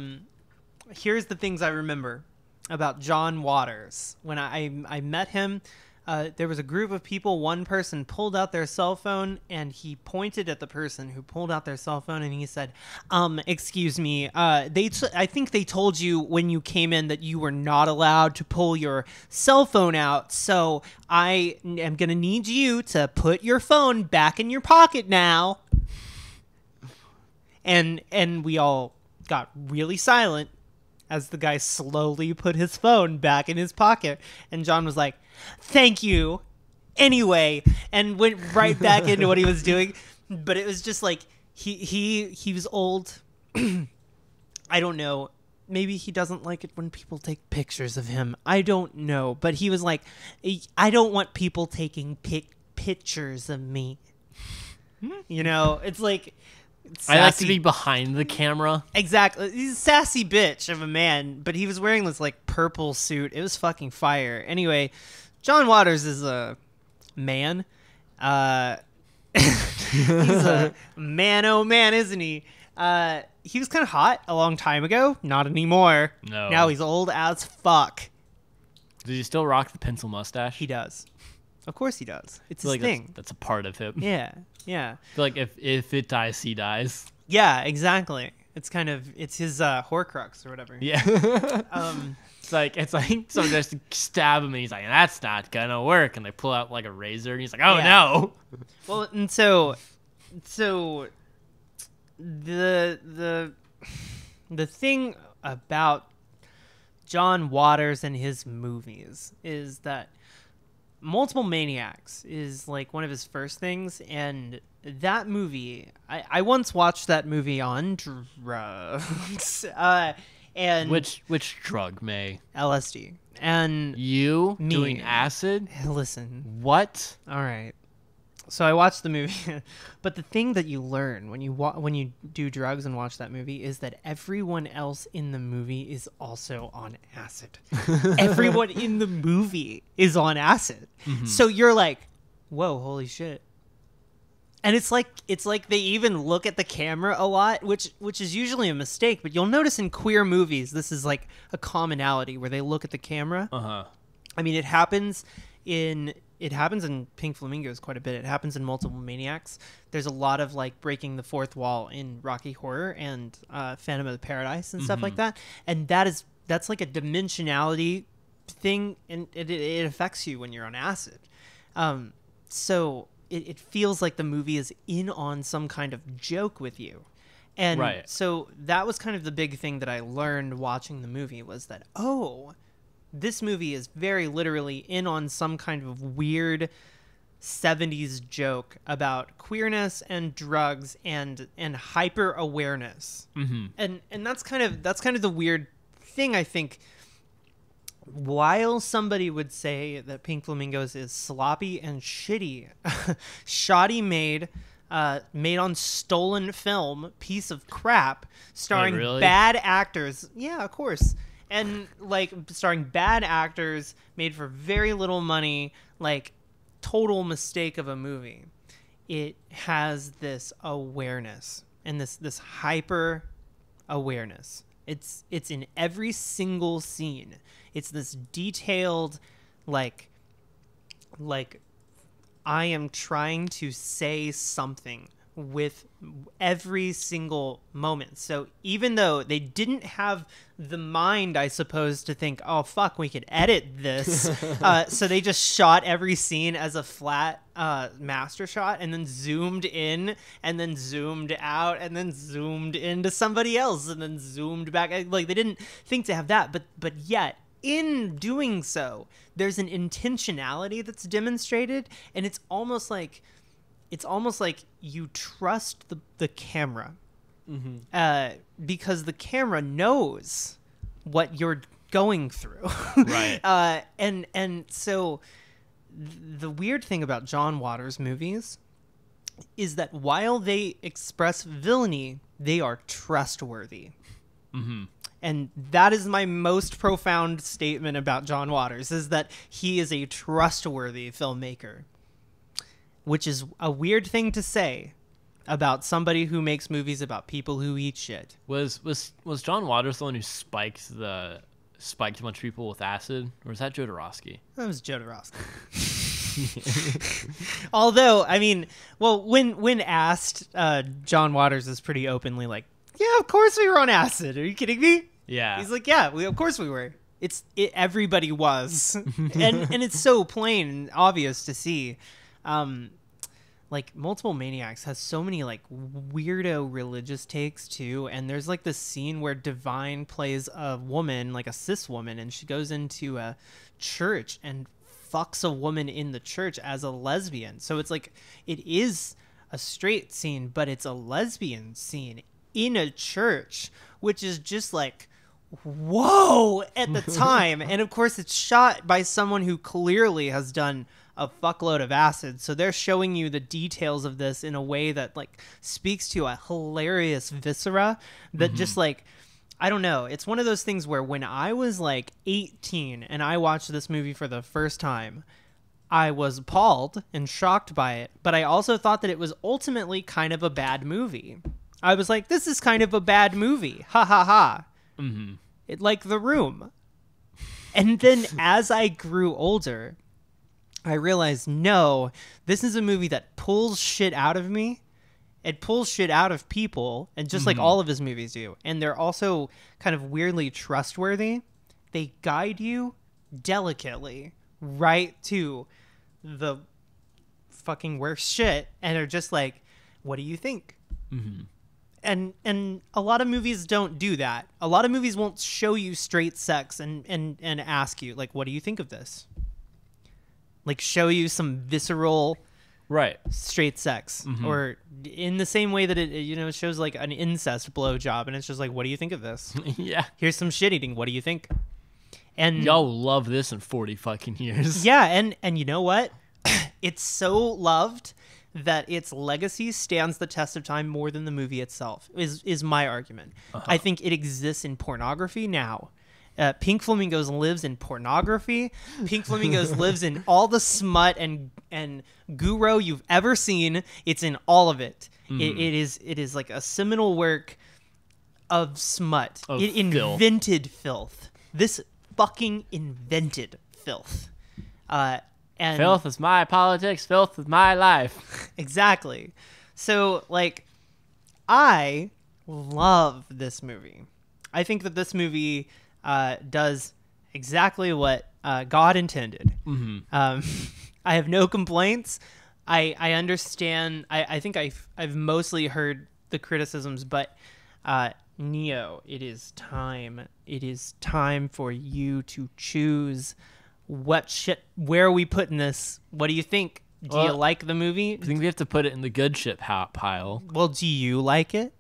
Here's the things I remember about John Waters. When I met him, there was a group of people. One person pulled out their cell phone, and he pointed at the person who pulled out their cell phone, and he said, excuse me, I think they told you when you came in that you were not allowed to pull your cell phone out, so I am going to need you to put your phone back in your pocket now. And we all got really silent as the guy slowly put his phone back in his pocket. And John was like, thank you. Anyway, and went right back into what he was doing. But it was just like, he was old. I don't know. Maybe he doesn't like it when people take pictures of him. I don't know. But he was like, I don't want people taking pictures of me. You know, it's like... Sassy. I like to be behind the camera. Exactly. He's a sassy bitch of a man, but he was wearing this like purple suit. It was fucking fire. Anyway, John Waters is a man. He's a man, oh man, isn't he? He was kind of hot a long time ago. Not anymore. No. Now he's old as fuck. Does he still rock the pencil mustache? He does. Of course he does. It's his like thing. That's a part of him. Yeah. Yeah. I feel like if it dies, he dies. Yeah, exactly. It's kind of, it's his Horcrux or whatever. Yeah. It's like someone just to stab him and he's like, that's not gonna work, and they pull out like a razor and he's like, oh no. Well, and so the thing about John Waters and his movies is that Multiple Maniacs is like one of his first things, and that movie, I once watched that movie on drugs. And which drug, May? LSD. And you me doing acid? Listen. What? All right. So I watched the movie, but the thing that you learn when you do drugs and watch that movie is that everyone else in the movie is also on acid. Everyone in the movie is on acid. Mm-hmm. So you're like, whoa, holy shit. And it's like they even look at the camera a lot, which is usually a mistake, but you'll notice in queer movies this is like a commonality where they look at the camera. Uh-huh. I mean, it happens in Pink Flamingos quite a bit. It happens in Multiple Maniacs. There's a lot of like breaking the fourth wall in Rocky Horror and Phantom of the Paradise and stuff like that. And that's like a dimensionality thing, and it affects you when you're on acid. So it feels like the movie is in on some kind of joke with you. And right. So that was kind of the big thing that I learned watching the movie was that, this movie is very literally in on some kind of weird 70s joke about queerness and drugs and hyper awareness. Mm-hmm. And that's kind of the weird thing, I think. While somebody would say that Pink Flamingos is sloppy and shitty, shoddy made on stolen film, piece of crap, starring bad actors. Yeah, of course. And like starring bad actors, made for very little money, like total mistake of a movie. It has this awareness and this hyper awareness. It's in every single scene. It's this detailed, like I am trying to say something with every single moment. So even though they didn't have the mind, I suppose, to think, oh fuck, we could edit this, so they just shot every scene as a flat master shot and then zoomed in and then zoomed out and then zoomed into somebody else and then zoomed back. Like they didn't think to have that, but yet in doing so there's an intentionality that's demonstrated, and it's almost like you trust the camera, because the camera knows what you're going through. Right. And so the weird thing about John Waters movies is that while they express villainy, they are trustworthy. Mm-hmm. And that is my most profound statement about John Waters, is that he is a trustworthy filmmaker. Which is a weird thing to say, about somebody who makes movies about people who eat shit. Was John Waters the one who spiked a bunch of people with acid, or was that Jodorowsky? That was Jodorowsky. Although, I mean, well, when asked, John Waters is pretty openly like, "Yeah, of course we were on acid. Are you kidding me?" Yeah. He's like, "Yeah, of course we were. Everybody was," and it's so plain and obvious to see. Like Multiple Maniacs has so many like weirdo religious takes too, and there's like this scene where Divine plays a woman, like a cis woman, and she goes into a church and fucks a woman in the church as a lesbian. So it's like it is a straight scene, but it's a lesbian scene in a church, which is just like whoa at the time. And of course it's shot by someone who clearly has done a fuckload of acid, so they're showing you the details of this in a way that like speaks to a hilarious viscera that just like, I don't know, it's one of those things where when I was like 18 and I watched this movie for the first time, I was appalled and shocked by it, but I also thought that it was ultimately kind of a bad movie. I was like, this is kind of a bad movie, ha ha ha. It like The Room. And then as I grew older, I realized, no, this is a movie that pulls shit out of me. It pulls shit out of people, and just like all of his movies do. And they're also kind of weirdly trustworthy. They guide you delicately right to the fucking worst shit, and are just like, what do you think? And a lot of movies don't do that. A lot of movies won't show you straight sex and ask you, like, what do you think of this? Like show you some visceral straight sex, or in the same way that it shows like an incest blowjob, and it's just like, what do you think of this? Yeah, here's some shit eating, what do you think? And y'all will love this in 40 fucking years. Yeah, and you know what? It's so loved that its legacy stands the test of time more than the movie itself, is my argument. I think it exists in pornography now. Pink Flamingos lives in pornography. Pink Flamingos lives in all the smut and guru you've ever seen. It's in all of it. It is like a seminal work of smut. It invented filth. This fucking invented filth. And filth is my politics. Filth is my life. Exactly. So like, I love this movie. I think that this movie does exactly what God intended. I have no complaints. I understand. I think I've mostly heard the criticisms, but Neo, it is time. It is time for you to choose what shit. Where are we putting this? What do you think? Do you like the movie? I think we have to put it in the good shit pile. Well, do you like it?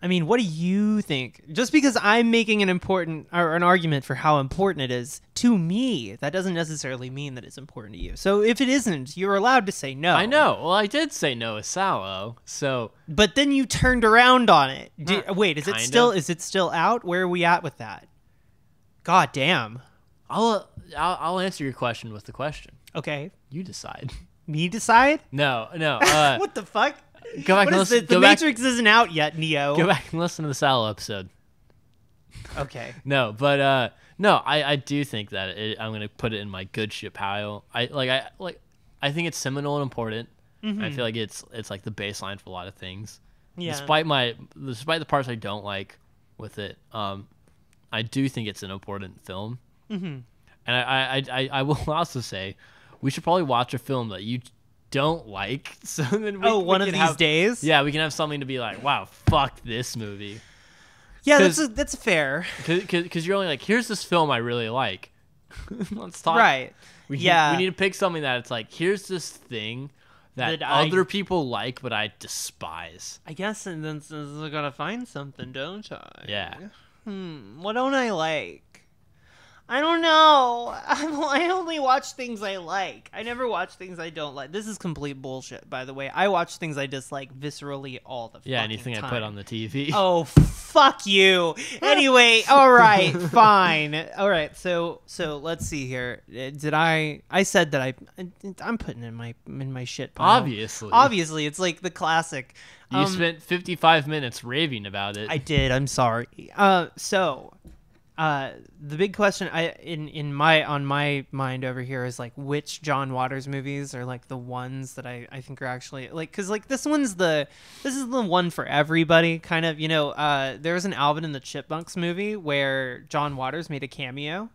I mean, what do you think? Just because I'm making an argument for how important it is to me, that doesn't necessarily mean that it's important to you. So if it isn't, you're allowed to say no. I know. Well, I did say no as Sallow. So, but then you turned around on it. Wait, is it still out? Where are we at with that? God damn. I'll answer your question with the question. Okay. You decide. Me decide? No. What the fuck? Go back and listen. The Matrix isn't out yet, Neo. Go back and listen to the Sallow episode. Okay. No, but I do think that I'm gonna put it in my good shit pile. I think it's seminal and important. I feel like it's like the baseline for a lot of things. Yeah. Despite the parts I don't like with it, I do think it's an important film. And I will also say, we should probably watch a film that you don't like, so then one of these days. Yeah, we can have something to be like, wow, fuck this movie. Yeah, that's fair. Because you're only like, here's this film I really like. Let's talk. Right. We need to pick something that it's like, here's this thing that other people like, but I despise. I guess, and then I gotta find something, don't I? Yeah. What don't I like? I don't know. I only watch things I like. I never watch things I don't like. This is complete bullshit, by the way. I watch things I dislike viscerally all the fucking anything time. I put on the TV. Oh, fuck you. Anyway, all right, fine. All right, so let's see here. I said that I'm putting in my shit pile. Obviously, it's like the classic. You spent 55 minutes raving about it. I did. I'm sorry. The big question on my mind over here is like which John Waters movies are like the ones that I think are actually like, because like this is the one for everybody kind of, there was an Alvin and the Chipmunks movie where John Waters made a cameo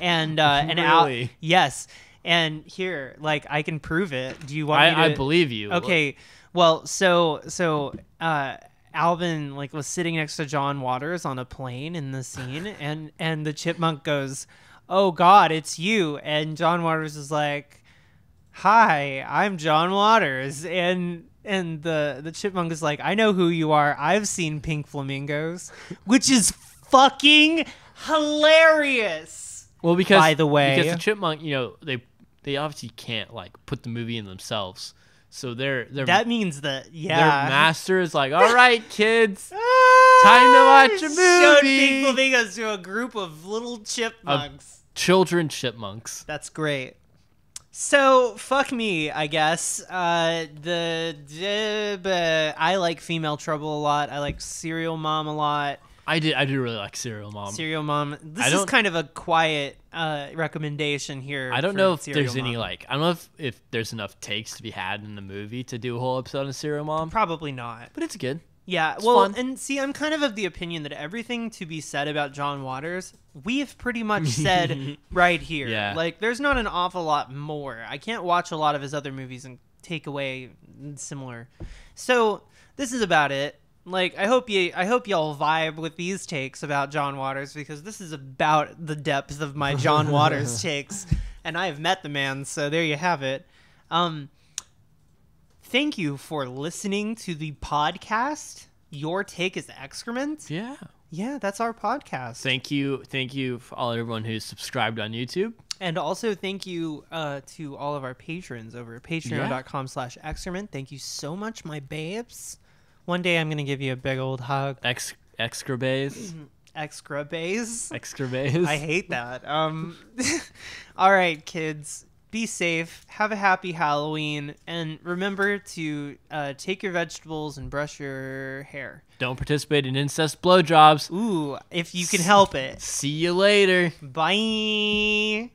and Really? Yes, and here, like, I can prove it. Do you want me to? I believe you. Okay, well, so Alvin like was sitting next to John Waters on a plane in the scene, and the chipmunk goes, "Oh God, it's you!" And John Waters is like, "Hi, I'm John Waters," and the chipmunk is like, "I know who you are. I've seen Pink Flamingos," which is fucking hilarious. Well, because by the way, because the chipmunk, they obviously can't like put the movie in themselves. So that means that their master is like, all right, kids, time to watch a movie. Showed Pink Flamingos to a group of little chipmunks, children chipmunks. That's great. So fuck me, I guess. I like Female Trouble a lot. I like Serial Mom a lot. I do really like Serial Mom. Serial Mom. This is kind of a quiet recommendation here. I don't know if there's any I don't know if there's enough takes to be had in the movie to do a whole episode of Serial Mom. Probably not. But it's good. Yeah, it's well, fun. And see, I'm kind of the opinion that everything to be said about John Waters, we have pretty much said right here. Yeah. Like, there's not an awful lot more. I can't watch a lot of his other movies and take away similar. So this is about it. Like, I hope y'all vibe with these takes about John Waters, because this is about the depth of my John Waters takes, and I have met the man, so there you have it. Thank you for listening to the podcast. Your Take is Excrement. Yeah, that's our podcast. Thank you for everyone who's subscribed on YouTube. And also thank you to all of our patrons over at patreon.com/excrement. Thank you so much, my babes. One day I'm going to give you a big old hug. Extra bays. Extra bays. Extra bays. I hate that. All right, kids. Be safe. Have a happy Halloween. And remember to take your vegetables and brush your hair. Don't participate in incest blowjobs. Ooh, if you can help it. See you later. Bye.